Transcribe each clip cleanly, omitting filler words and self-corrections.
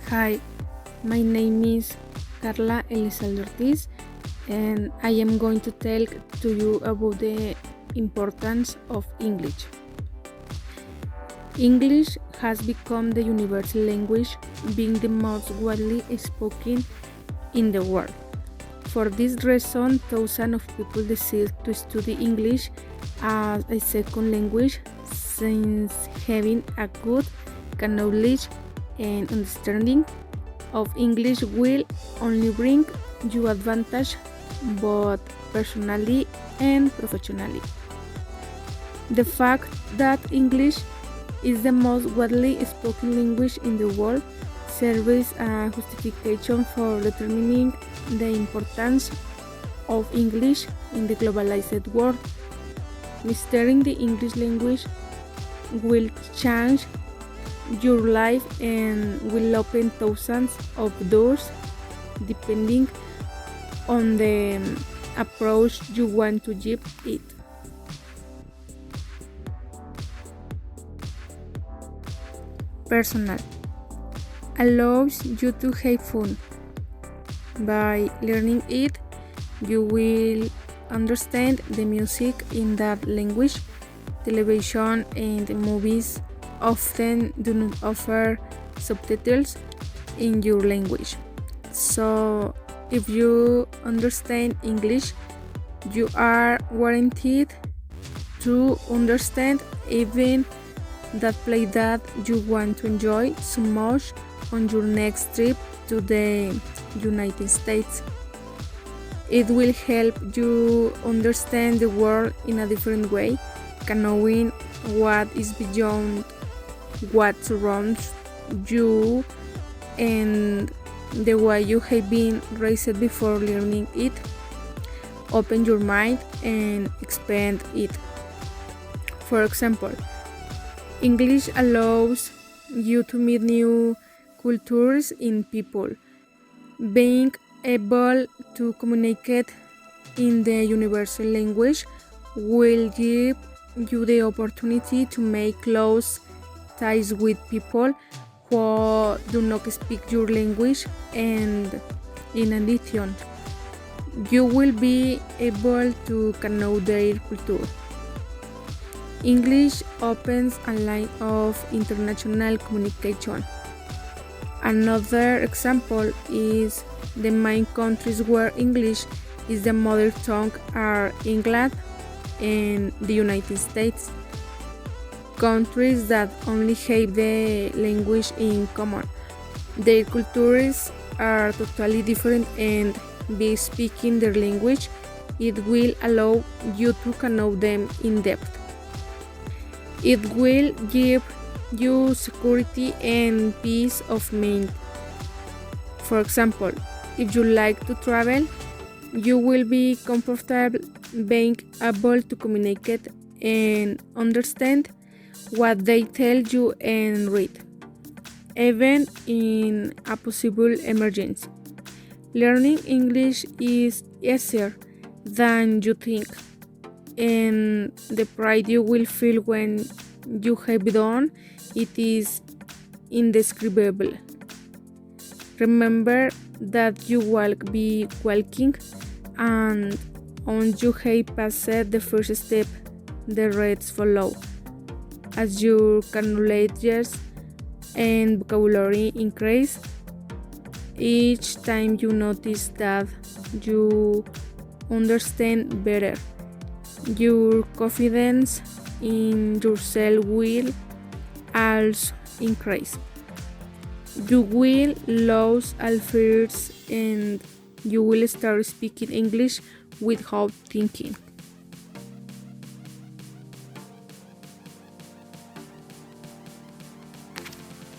Hi, my name is Carla Elizalde Ortiz, and I am going to tell to you about the importance of English. English has become the universal language, being the most widely spoken in the world. For this reason, thousands of people decide to study English as a second language, since having a good knowledge and understanding of English will only bring you advantage both personally and professionally. The fact that English is the most widely spoken language in the world serves a justification for determining the importance of English in the globalized world. Mastering the English language will change your life and will open thousands of doors depending on the approach you want to give it. Personal allows you to have fun. By learning it, you will understand the music in that language. Television and movies often do not offer subtitles in your language. So, if you understand English, you are guaranteed to understand even that play that you want to enjoy so much on your next trip to the United States. It will help you understand the world in a different way, knowing what is beyond what surrounds you and the way you have been raised before learning it. Open your mind and expand it. For example, English allows you to meet new cultures in people. Being able to communicate in the universal language will give you the opportunity to make close ties with people who do not speak your language, and in addition, you will be able to know their culture. English opens a line of international communication. Another example is the main countries where English is the mother tongue are England and the United States. Countries that only have the language in common. Their cultures are totally different, and by speaking their language, it will allow you to know them in depth. It will give you security and peace of mind. For example, if you like to travel, you will be comfortable being able to communicate and understand what they tell you and read, even in a possible emergency. Learning English is easier than you think, and the pride you will feel when you have done it is indescribable. Remember that you will be walking, and once you have passed the first step, the rest follow. As your knowledge and vocabulary increase, each time you notice that you understand better, your confidence in yourself will also increase. You will lose all fears and you will start speaking English without thinking.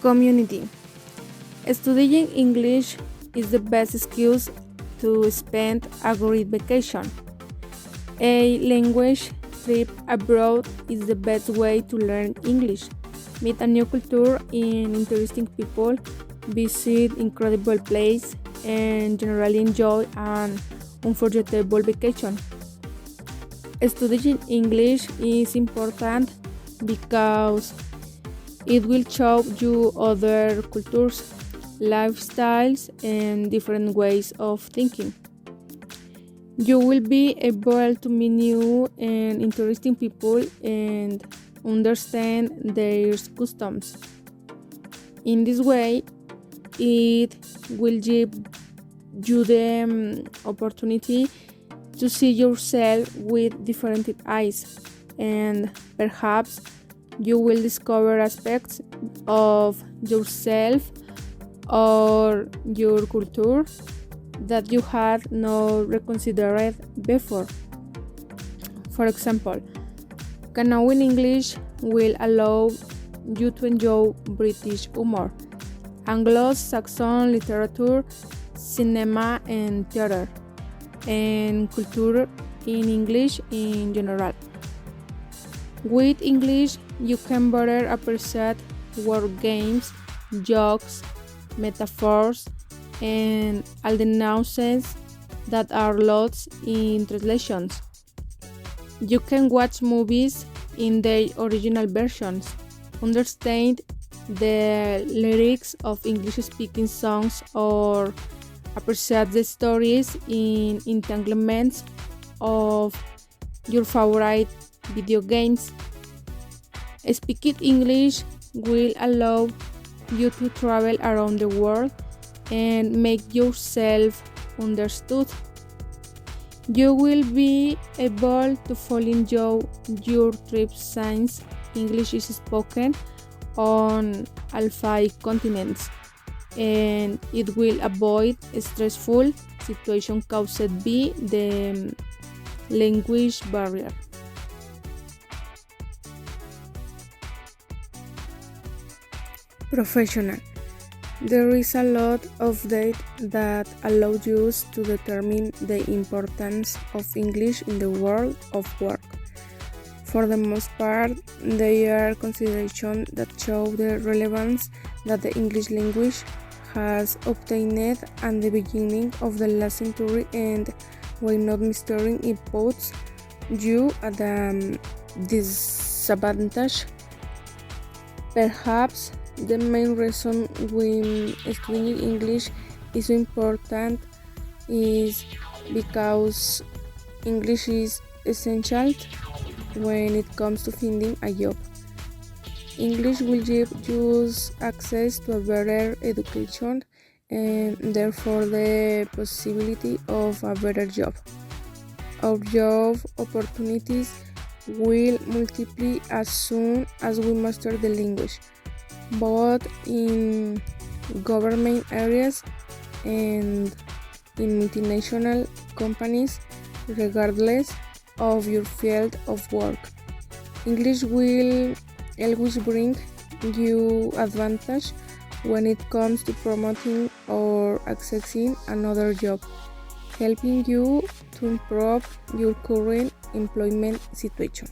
Community. Studying English is the best excuse to spend a great vacation. A language trip abroad is the best way to learn English, meet a new culture and interesting people, visit incredible places, and generally enjoy an unforgettable vacation. Studying English is important because it will show you other cultures, lifestyles, and different ways of thinking. You will be able to meet new and interesting people and understand their customs. In this way, it will give you the opportunity to see yourself with different eyes, and perhaps you will discover aspects of yourself or your culture that you had not reconsidered before. For example, knowing English will allow you to enjoy British humor, Anglo-Saxon literature, cinema and theater, and culture in English in general. With English, you can better appreciate word games, jokes, metaphors, and all the nuances that are lost in translations. You can watch movies in their original versions, understand the lyrics of English-speaking songs, or appreciate the stories in entanglements of your favorite video games. Speaking English will allow you to travel around the world and make yourself understood. You will be able to fully enjoy your trip since English is spoken on all 5 continents, and it will avoid stressful situations caused by the language barrier. Professional. There is a lot of data that allows you to determine the importance of English in the world of work. For the most part, there are considerations that show the relevance that the English language has obtained at the beginning of the last century, and while not mastering it puts you at a disadvantage. Perhaps the main reason when studying English is so important is because English is essential when it comes to finding a job. English will give you access to a better education and therefore the possibility of a better job. Our job opportunities will multiply as soon as we master the language, both in government areas and in multinational companies, regardless of your field of work. English will always bring you advantage when it comes to promoting or accessing another job, helping you to improve your current employment situation.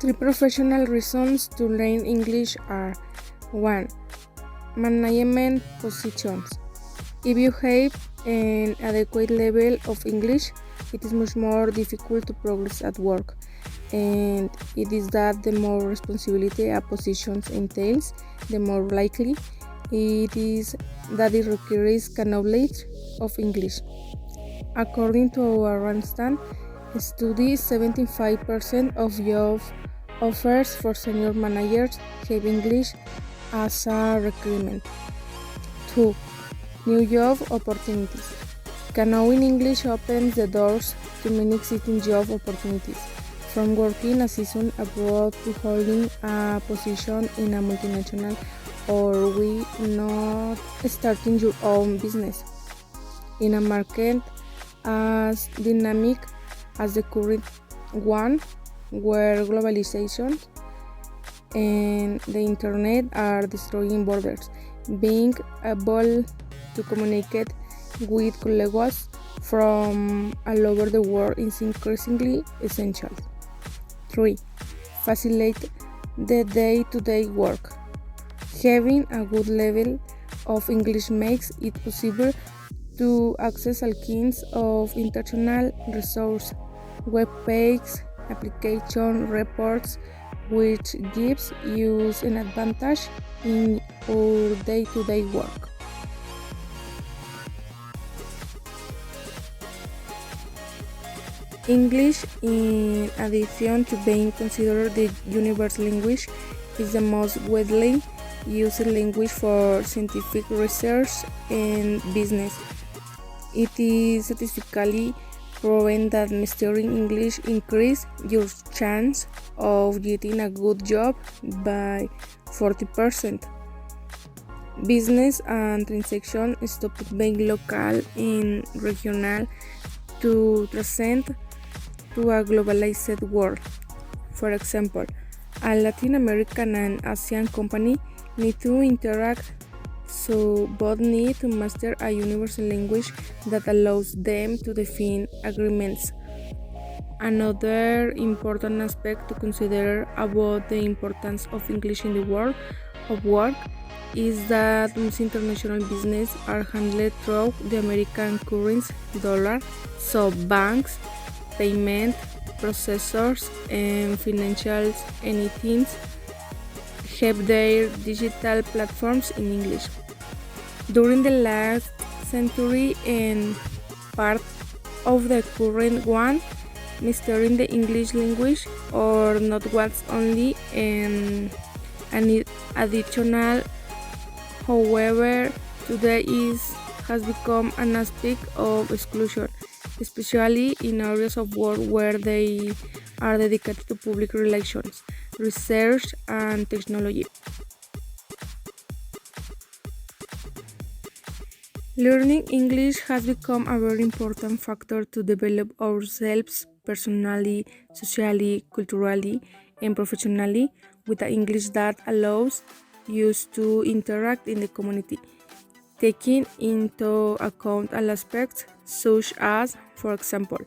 3 professional reasons to learn English are: 1. Management positions. If you have an adequate level of English, it is much more difficult to progress at work, and it is that the more responsibility a position entails, the more likely it is that it requires knowledge of English. According to our Randstad study, 75% of job offers for senior managers have English as a requirement. 2. New job opportunities. Knowing English opens the doors to many existing job opportunities, from working a season abroad to holding a position in a multinational, or we not starting your own business in a market as dynamic as the current one, where globalization and the internet are destroying borders. Being able to communicate with colleagues from all over the world is increasingly essential. 3. Facilitate the day-to-day work. Having a good level of English makes it possible to access all kinds of international resources, web pages, application reports, which gives you an advantage in your day-to-day work. English, in addition to being considered the universal language, is the most widely used language for scientific research and business. It is scientifically proven that mastering English increases your chance of getting a good job by 40%. Business and transactions stop being local and regional to transcend to a globalized world. For example, a Latin American and Asian company need to interact, so both need to master a universal language that allows them to define agreements. Another important aspect to consider about the importance of English in the world of work is that most international business are handled through the American currency dollar, so banks, payment processors, and financial entities have their digital platforms in English. During the last century and part of the current one, mastering the English language or not was only an additional. However, today has become an aspect of exclusion, especially in areas of work where they are dedicated to public relations, research, and technology. Learning English has become a very important factor to develop ourselves personally, socially, culturally, and professionally with an English that allows us to interact in the community, taking into account all aspects such as, for example,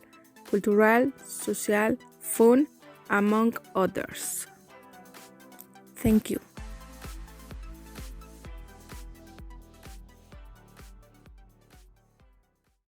cultural, social, fun, among others. Thank you.